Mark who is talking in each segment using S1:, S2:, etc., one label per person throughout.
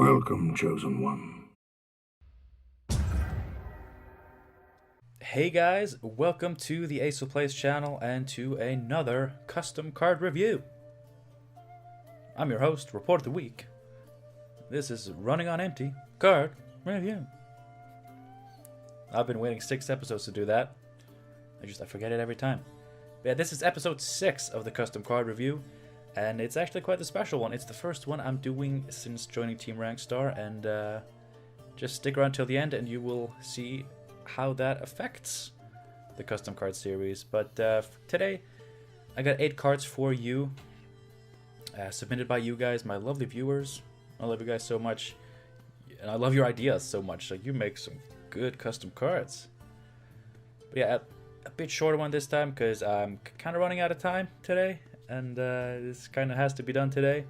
S1: Welcome, Chosen One.
S2: Hey guys, welcome to the Ace of Plays channel and to another custom card review. I'm your host, Report of the Week. This is Running on Empty Card Review. I've been waiting 6 episodes to do that. I forget it every time. But yeah, this is episode 6 of the custom card review, and it's actually quite a special one. It's the first one I'm doing since joining Team Rankstar, and just stick around till the end and you will see how that affects the custom card series. But today I got 8 cards for you, submitted by you guys, my lovely viewers. I love you guys so much, and I love your ideas so much. Like, you make some good custom cards. But yeah, a bit shorter one this time because I'm kind of running out of time today, and this kind of has to be done today.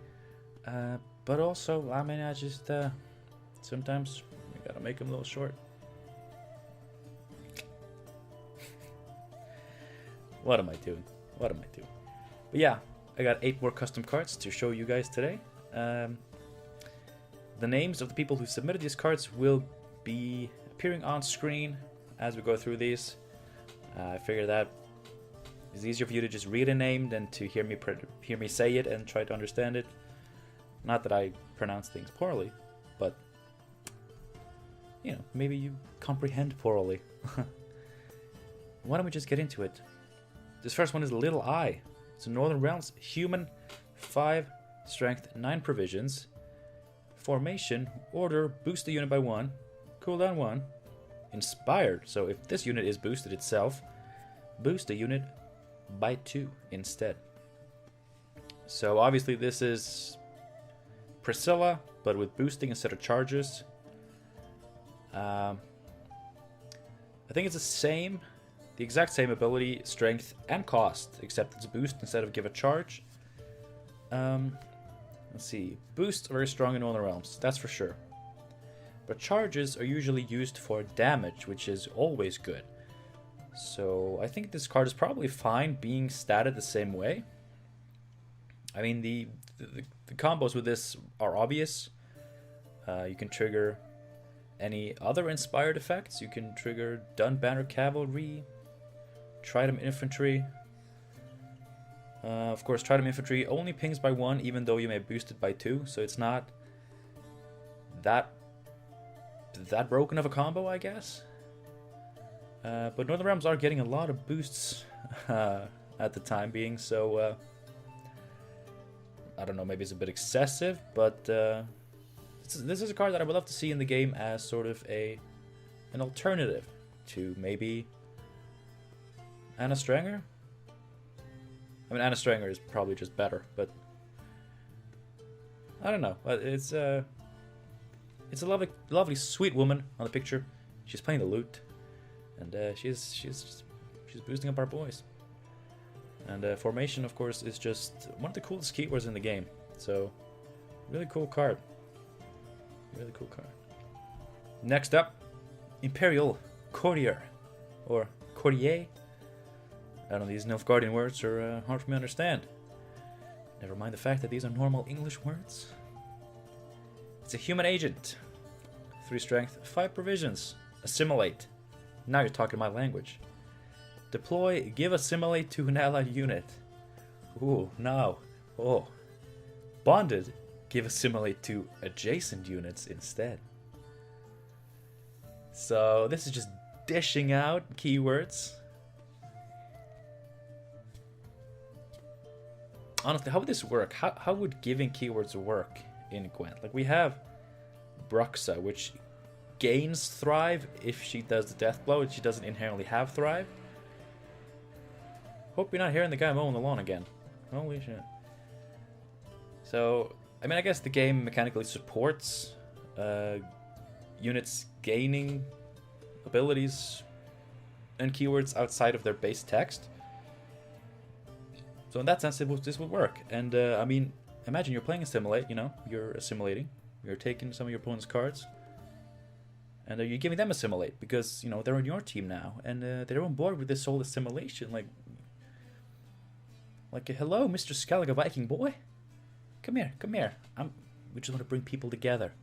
S2: But also, I mean, I just sometimes we gotta make them a little short. What am I doing? But yeah, I got 8 more custom cards to show you guys today. The names of the people who submitted these cards will be appearing on screen as we go through these. I figure that it's easier for you to just read a name than to hear me say it and try to understand it. Not that I pronounce things poorly, but you know, maybe you comprehend poorly. Why don't we just get into it? This first one is Little Eye. It's a Northern Realms human, 5 strength, 9 provisions. Formation, order, boost the unit by 1, cooldown 1. Inspired, so if this unit is boosted itself, boost the unit by 2 instead. So obviously this is Priscilla, but with boosting instead of charges. I think it's the exact same ability, strength, and cost, except it's boost instead of give a charge. Let's see. Boosts are very strong in Northern Realms, that's for sure. But charges are usually used for damage, which is always good. So I think this card is probably fine being statted the same way. I mean, the combos with this are obvious. You can trigger any other inspired effects. You can trigger Dunbanner Cavalry, Trident Infantry. Of course, Trident Infantry only pings by 1, even though you may boost it by 2, so it's not that broken of a combo, I guess. But Northern Realms are getting a lot of boosts at the time being, so I don't know, maybe it's a bit excessive, but this is a card that I would love to see in the game as sort of an alternative to maybe Anna Stranger. I mean, Anna Stranger is probably just better, but I don't know. It's a lovely, sweet woman on the picture. She's playing the lute, and she's boosting up our boys. And formation, of course, is just one of the coolest keywords in the game. So, really cool card. Really cool card. Next up, Imperial Courier, or Courrier. I don't know, these Nilfgaardian words are hard for me to understand. Never mind the fact that these are normal English words. It's a human agent. 3 strength, 5 provisions. Assimilate. Now you're talking my language. Deploy, give assimilate to an allied unit. Ooh, no. Oh. Bonded, give assimilate to adjacent units instead. So this is just dishing out keywords. Honestly, how would this work? How would giving keywords work in Gwent? Like, we have Bruxa, which gains Thrive if she does the death blow, and she doesn't inherently have Thrive. Hope you're not hearing the guy mowing the lawn again. Holy shit. So, I mean, I guess the game mechanically supports units gaining abilities and keywords outside of their base text. So in that sense, this would work. And I mean, imagine you're playing Assimilate, you know, you're assimilating. You're taking some of your opponent's cards, and you're giving them Assimilate because, you know, they're on your team now, and they're on board with this whole assimilation. Like, hello, Mr. Skellige Viking boy. Come here. We just want to bring people together.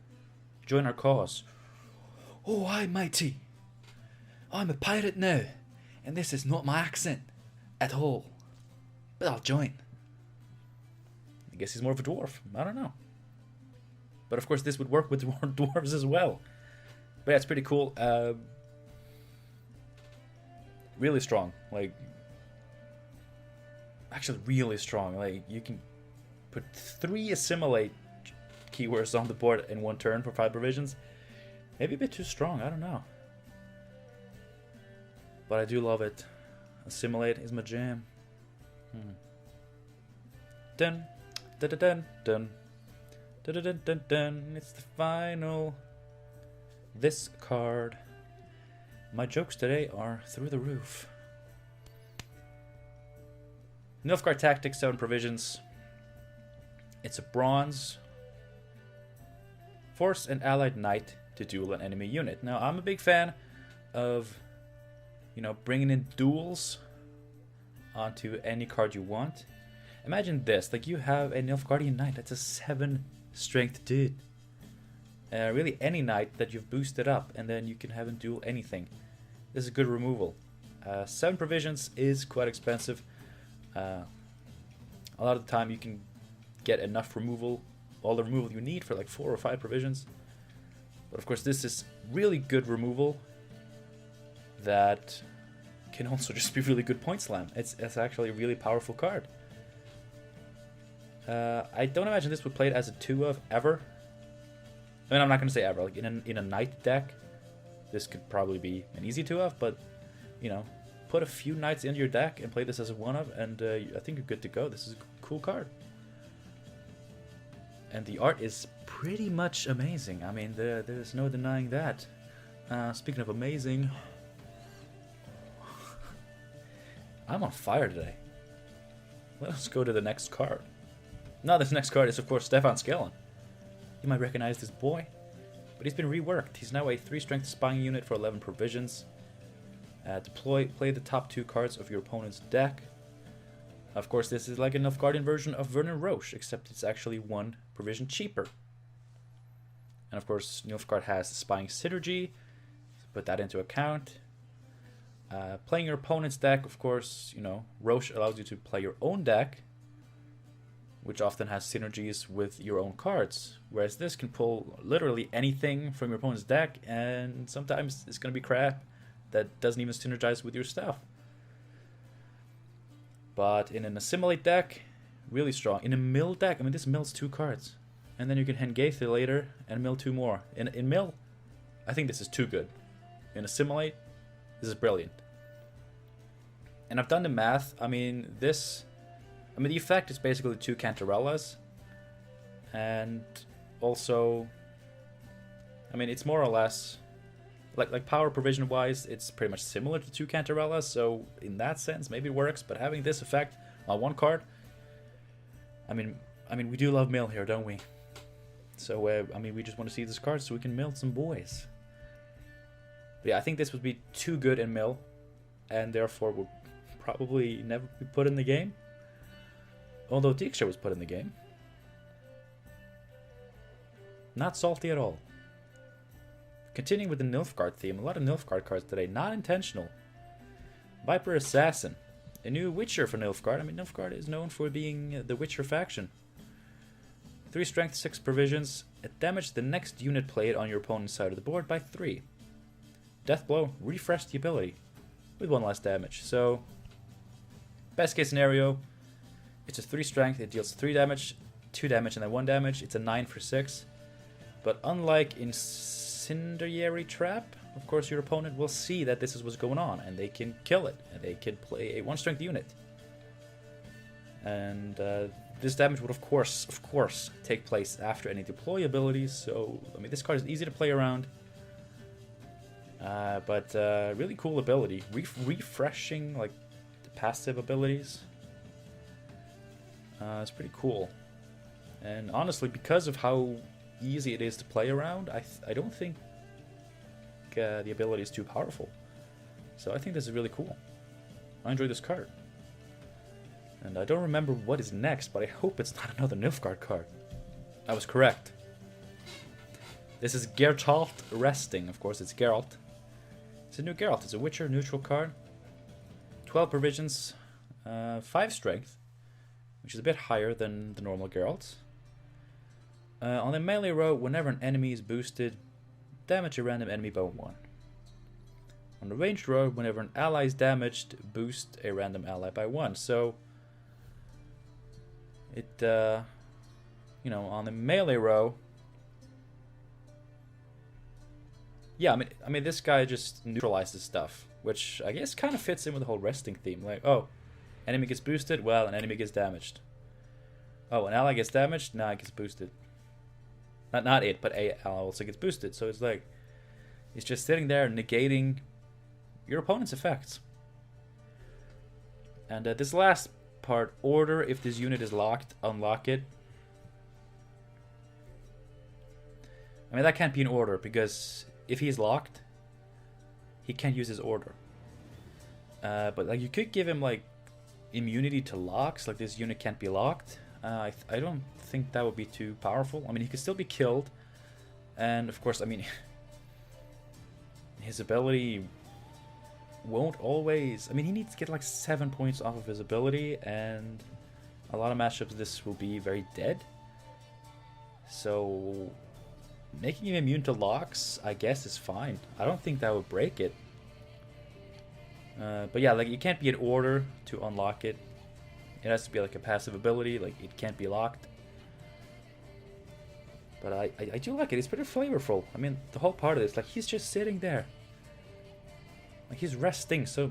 S2: Join our cause. Oh, aye, matey. I'm a pirate now, and this is not my accent at all. But I'll join. I guess he's more of a dwarf. I don't know. But of course, this would work with dwarves as well. But yeah, it's pretty cool. Really strong. Like, actually, really strong. Like, you can put 3 assimilate keywords on the board in 1 turn for 5 provisions. Maybe a bit too strong. I don't know. But I do love it. Assimilate is my jam. Dun, dun, dun, dun, dun, dun, dun, dun, dun. It's the final. This card. My jokes today are through the roof. Nilfgaard Tactics, 7 provisions. It's a bronze. Force an allied knight to duel an enemy unit. Now, I'm a big fan of, bringing in duels onto any card you want. Imagine this, like you have a Nilfgaardian knight, that's a 7 strength dude. Really any knight that you've boosted up, and then you can have him duel anything. This is good removal. 7 provisions is quite expensive. A lot of the time you can get enough removal, all the removal you need for like 4 or 5 provisions. But of course this is really good removal that can also just be really good point slam. It's actually a really powerful card. I don't imagine this would play it as a 2-of ever. I mean, I'm not going to say ever. Like in a knight deck, this could probably be an easy 2-of, but put a few knights into your deck and play this as a 1-of, and I think you're good to go. This is a cool card. And the art is pretty much amazing. I mean, there's no denying that. Speaking of amazing, I'm on fire today. Let us go to the next card. Now, this next card is, of course, Stefan Skellen. You might recognize this boy, but he's been reworked. He's now a 3-strength spying unit for 11 provisions. Play the top 2 cards of your opponent's deck. Of course, this is like a Nilfgaardian version of Vernon Roche, except it's actually 1 provision cheaper. And of course, Nilfgaard has the spying synergy, so put that into account. Playing your opponent's deck, of course, Roche allows you to play your own deck, which often has synergies with your own cards. Whereas this can pull literally anything from your opponent's deck, and sometimes it's going to be crap that doesn't even synergize with your stuff. But in an assimilate deck, really strong. In a mill deck, I mean, this mills 2 cards. And then you can Hengathe later and mill 2 more. In mill, I think this is too good. In assimilate, this is brilliant. And I've done the math. I mean, the effect is basically 2 Cantarellas. And also, I mean, it's more or less, like power provision wise, it's pretty much similar to 2 Cantarellas. So in that sense, maybe it works. But having this effect on 1 card, I mean, we do love mill here, don't we? So, I mean, we just want to see this card so we can mill some boys. But yeah, I think this would be too good in mill, and therefore would probably never be put in the game. Although Diksha was put in the game. Not salty at all. Continuing with the Nilfgaard theme, a lot of Nilfgaard cards today, not intentional. Viper Assassin, a new Witcher for Nilfgaard. I mean, Nilfgaard is known for being the Witcher faction. 3 strength, 6 provisions. Damage the next unit played on your opponent's side of the board by 3. Death Blow, refresh the ability with 1 less damage. So, best case scenario, it's a 3 strength, it deals 3 damage, 2 damage, and then 1 damage. It's a 9 for 6. But unlike in Incendiary Trap, of course your opponent will see that this is what's going on, and they can kill it, and they can play a 1 strength unit. And this damage would of course take place after any deploy abilities, so I mean this card is easy to play around. But really cool ability. Refreshing like the passive abilities. It's pretty cool. And honestly, because of how easy it is to play around, I don't think the ability is too powerful. So I think this is really cool. I enjoy this card. And I don't remember what is next, but I hope it's not another Nilfgaard card. I was correct. This is Geralt resting. Of course, it's Geralt. It's a new Geralt. It's a Witcher neutral card. 12 provisions, 5 strength, which is a bit higher than the normal Geralt. On the melee row, whenever an enemy is boosted, damage a random enemy by 1. On the ranged row, whenever an ally is damaged, boost a random ally by 1. So, it, you know, on the melee row, yeah, I mean, this guy just neutralizes stuff, which I guess kind of fits in with the whole resting theme. Like, oh, enemy gets boosted, well, an enemy gets damaged. Oh, an ally gets damaged, nah, it gets boosted. Not it, but a ally also gets boosted. So it's like, it's just sitting there negating your opponent's effects. And this last part, order, if this unit is locked, unlock it. I mean, that can't be an order, because if he's locked, he can't use his order. But like, you could give him like immunity to locks, like this unit can't be locked. I don't think that would be too powerful. I mean, he could still be killed, and of course, I mean, his ability won't always... I mean, he needs to get like 7 points off of his ability, and a lot of matchups this will be very dead. So making him immune to locks, I guess, is fine. I don't think that would break it. But yeah, like, you can't be in order to unlock it. It has to be like a passive ability, like it can't be locked. But I do like it. It's pretty flavorful. I mean, the whole part of this, like, he's just sitting there. Like, he's resting, so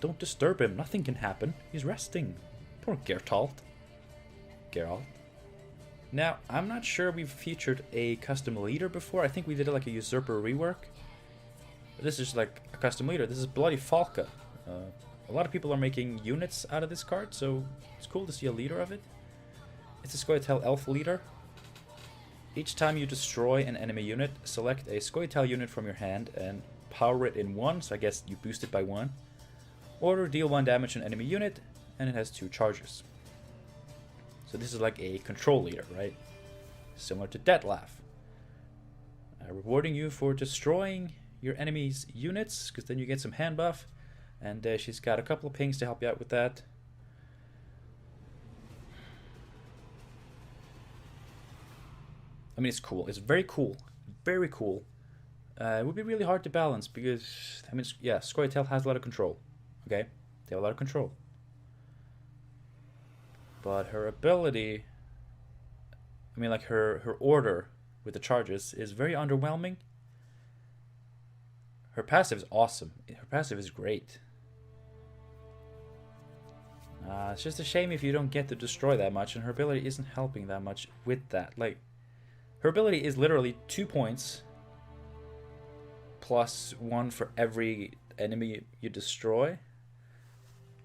S2: don't disturb him. Nothing can happen. He's resting. Poor Geralt. Now, I'm not sure we've featured a custom leader before. I think we did like a usurper rework. But this is like a custom leader. This is Bloody Falca. A lot of people are making units out of this card, so it's cool to see a leader of it. It's a Scoia'tael elf leader. Each time you destroy an enemy unit, select a Scoia'tael unit from your hand and power it in 1, so I guess you boost it by 1. Or deal 1 damage to an enemy unit, and it has 2 charges. So this is like a control leader, right? Similar to Detlef. Rewarding you for destroying your enemy's units, because then you get some hand buff. And she's got a couple of pings to help you out with that. I mean, it's cool. It's very cool. Very cool. It would be really hard to balance because, I mean, yeah, Scoia'tael has a lot of control. Okay? They have a lot of control. But her ability, I mean, like her order with the charges is very underwhelming. Her passive is awesome. Her passive is great. It's just a shame if you don't get to destroy that much, and her ability isn't helping that much with that. Like, her ability is literally 2 points plus 1 for every enemy you destroy.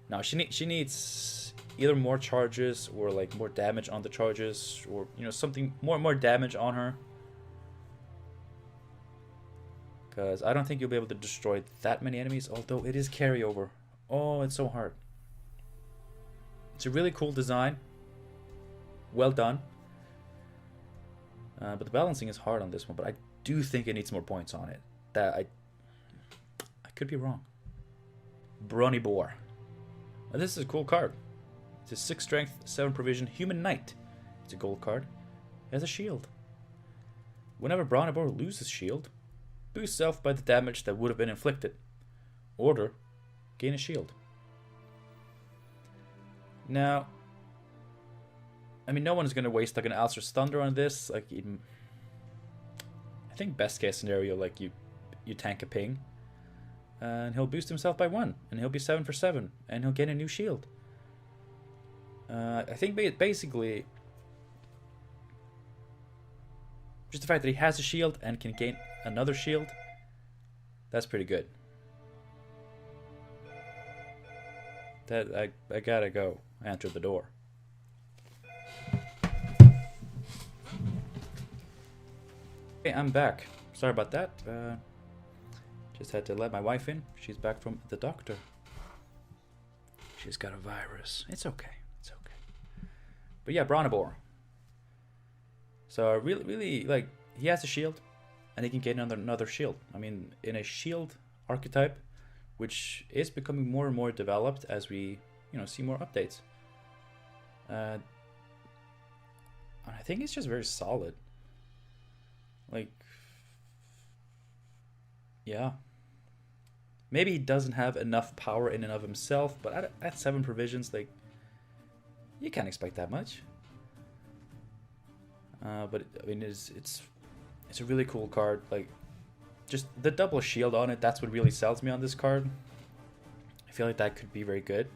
S2: Now she needs either more charges or like more damage on the charges, or you know, something more damage on her. Because I don't think you'll be able to destroy that many enemies, although it is carryover. Oh, it's so hard. It's a really cool design. Well done. But the balancing is hard on this one, but I do think it needs more points on it. That I could be wrong. Bronnibor. Now, this is a cool card. It's a 6 strength, 7 provision human knight. It's a gold card. It has a shield. Whenever Bronnibor loses shield, boost self by the damage that would have been inflicted. Order, gain a shield. Now, I mean, no one is going to waste like an Alcer's Thunder on this. Like, I think best case scenario, like you tank a ping, and he'll boost himself by 1, and he'll be 7 for 7, and he'll gain a new shield. I think basically just the fact that he has a shield and can gain another shield, that's pretty good. That I gotta go answer the door. Okay, I'm back. Sorry about that. Just had to let my wife in. She's back from the doctor. She's got a virus. It's okay. It's okay. But yeah, Bronnibor. So really, like, he has a shield, and he can get another shield. I mean, in a shield archetype, which is becoming more and more developed as we, see more updates. I think it's just very solid. Like, yeah. Maybe he doesn't have enough power in and of himself, but at 7 provisions, like, you can't expect that much. But I mean, it's a really cool card. Like, just the double shield on it, that's what really sells me on this card. I feel like that could be very good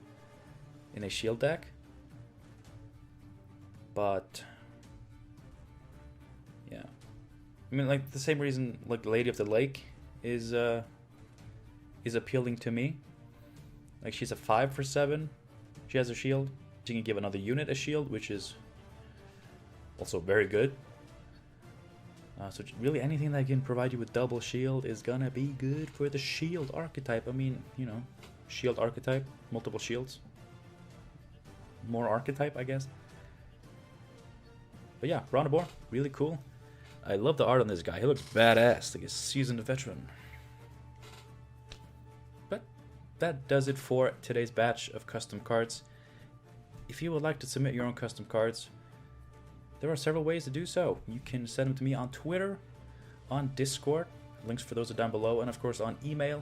S2: in a shield deck. But yeah, I mean, like, the same reason like Lady of the Lake is appealing to me. Like, she's a 5 for 7. She has a shield. She can give another unit a shield, which is also very good. So really anything that can provide you with double shield is gonna be good for the shield archetype. I mean, shield archetype, multiple shields. More archetype, I guess. But yeah, Rondabor, really cool. I love the art on this guy. He looks badass, like a seasoned veteran. But that does it for today's batch of custom cards. If you would like to submit your own custom cards, there are several ways to do so. You can send them to me on Twitter, on Discord. Links for those are down below. And of course on email.